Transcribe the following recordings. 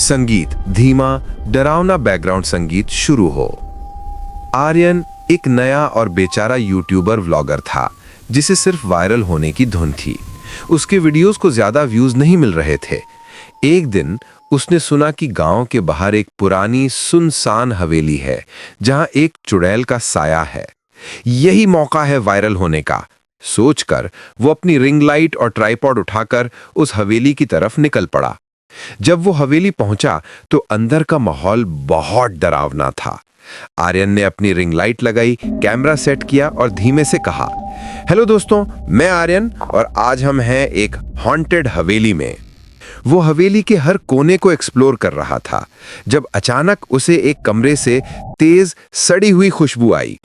संगीत धीमा डरावना बैकग्राउंड संगीत शुरू हो। आर्यन एक नया और बेचारा यूट्यूबर व्लॉगर था जिसे सिर्फ वायरल होने की धुन थी। उसके वीडियोस को ज्यादा व्यूज नहीं मिल रहे थे। एक दिन उसने सुना कि गांव के बाहर एक पुरानी सुनसान हवेली है जहां एक चुड़ैल का साया है। यही मौका है वायरल होने का सोचकर वो अपनी रिंग लाइट और ट्राइपॉड उठाकर उस हवेली की तरफ निकल पड़ा। जब वो हवेली पहुंचा तो अंदर का माहौल बहुत डरावना था। आर्यन ने अपनी रिंग लाइट लगाई, कैमरा सेट किया और धीमे से कहा, हेलो दोस्तों, मैं आर्यन और आज हम हैं एक हॉन्टेड हवेली में। वो हवेली के हर कोने को एक्सप्लोर कर रहा था जब अचानक उसे एक कमरे से तेज सड़ी हुई खुशबू आई।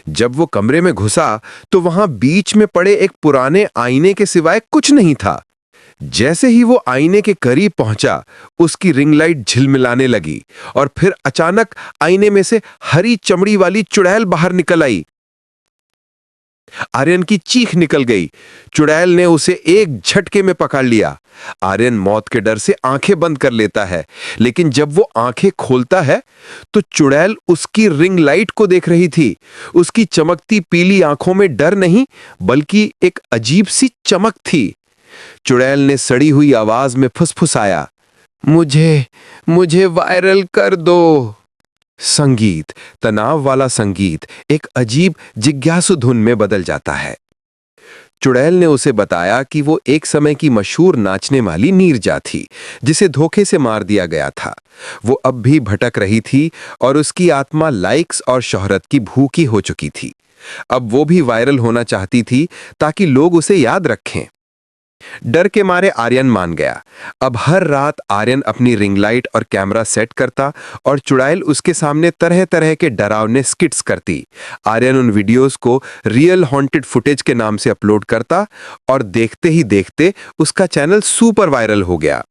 जब वो कमरे में घुसा तो वहां बीच में पड़े एक पुराने आईने के सिवाय कुछ नहीं था। जैसे ही वो आईने के करीब पहुंचा, उसकी रिंग लाइट झिलमिलाने लगी और फिर अचानक आईने में से हरी चमड़ी वाली चुड़ैल बाहर निकल आई। आर्यन की चीख निकल गई। चुड़ैल ने उसे एक झटके में पकड़ लिया। आर्यन मौत के डर से आंखें बंद कर लेता है, लेकिन जब वो आंखें खोलता है तो चुड़ैल उसकी रिंग लाइट को देख रही थी। उसकी चमकती पीली आंखों में डर नहीं बल्कि एक अजीब सी चमक थी। चुड़ैल ने सड़ी हुई आवाज में फुसफुसाया, मुझे वायरल कर दो। संगीत, तनाव वाला संगीत एक अजीब जिज्ञासु धुन में बदल जाता है। चुड़ैल ने उसे बताया कि वो एक समय की मशहूर नाचने वाली नीरजा थी जिसे धोखे से मार दिया गया था। वो अब भी भटक रही थी और उसकी आत्मा लाइक्स और शोहरत की भूखी हो चुकी थी। अब वो भी वायरल होना चाहती थी ताकि लोग उसे याद रखें। डर के मारे आर्यन मान गया। अब हर रात आर्यन अपनी रिंग लाइट और कैमरा सेट करता और चुड़ैल उसके सामने तरह तरह के डरावने स्किट्स करती। आर्यन उन वीडियोस को रियल हॉन्टेड फुटेज के नाम से अपलोड करता और देखते ही देखते उसका चैनल सुपर वायरल हो गया।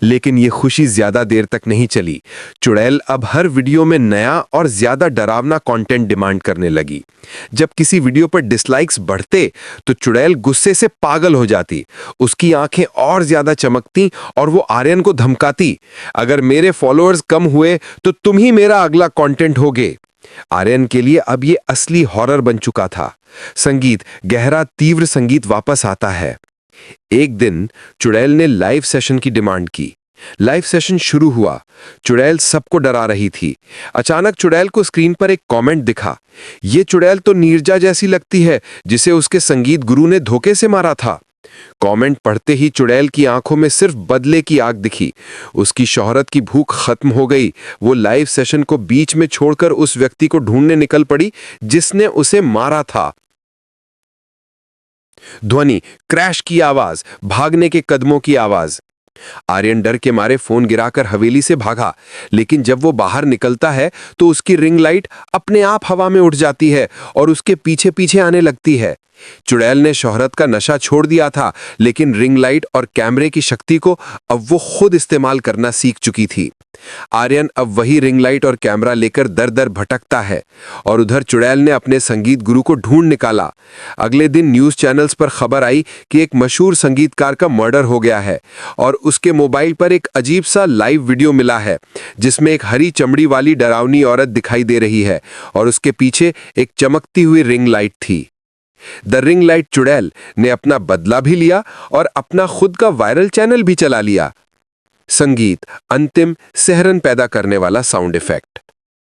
लेकिन ये खुशी ज्यादा देर तक नहीं चली। चुड़ैल अब हर वीडियो में नया और ज्यादा डरावना कंटेंट डिमांड करने लगी। जब किसी वीडियो पर डिसलाइक्स बढ़ते तो चुड़ैल गुस्से से पागल हो जाती। उसकी आंखें और ज्यादा चमकती और वो आर्यन को धमकाती, अगर मेरे फॉलोअर्स कम हुए तो तुम ही मेरा अगला कंटेंट होगे। आर्यन के लिए अब ये असली हॉरर बन चुका था। संगीत, गहरा तीव्र संगीत वापस आता है। एक दिन चुड़ैल ने लाइव सेशन की डिमांड की। लाइव सेशन शुरू हुआ। चुड़ैल सबको डरा रही थी। अचानक चुड़ैल को स्क्रीन पर एक कमेंट दिखा, ये चुड़ैल तो नीरजा जैसी लगती है जिसे उसके संगीत गुरु ने धोखे से मारा था। कमेंट पढ़ते ही चुड़ैल की आंखों में सिर्फ बदले की आग दिखी। उसकी शोहरत की भूख खत्म हो गई। वो लाइव सेशन को बीच में छोड़कर उस व्यक्ति को ढूंढने निकल पड़ी जिसने उसे मारा था। ध्वनि, क्रैश की आवाज, भागने के कदमों की आवाज। आर्यन डर के मारे फोन गिराकर हवेली से भागा, लेकिन जब वो बाहर निकलता है तो उसकी रिंग लाइट अपने आप हवा में उड़ जाती है और उसके पीछे पीछे आने लगती है। चुड़ैल ने शोहरत का नशा छोड़ दिया था, लेकिन रिंग लाइट और कैमरे की शक्ति को अब वो खुद इस्तेमाल करना सीख चुकी थी। आर्यन अब वही रिंग लाइट और कैमरा लेकर दर दर भटकता है और उधर चुड़ैल ने अपने संगीत गुरु को ढूंढ निकाला। अगले दिन न्यूज चैनल्स पर खबर आई कि एक मशहूर संगीतकार का मर्डर हो गया है और उसके मोबाइल पर एक अजीब सा लाइव वीडियो मिला है जिसमें एक हरी चमड़ी वाली डरावनी औरत दिखाई दे रही है और उसके पीछे एक चमकती हुई रिंग लाइट थी। द रिंग लाइट चुड़ैल ने अपना बदला भी लिया और अपना खुद का वायरल चैनल भी चला लिया। संगीत, अंतिम सिहरन पैदा करने वाला साउंड इफेक्ट।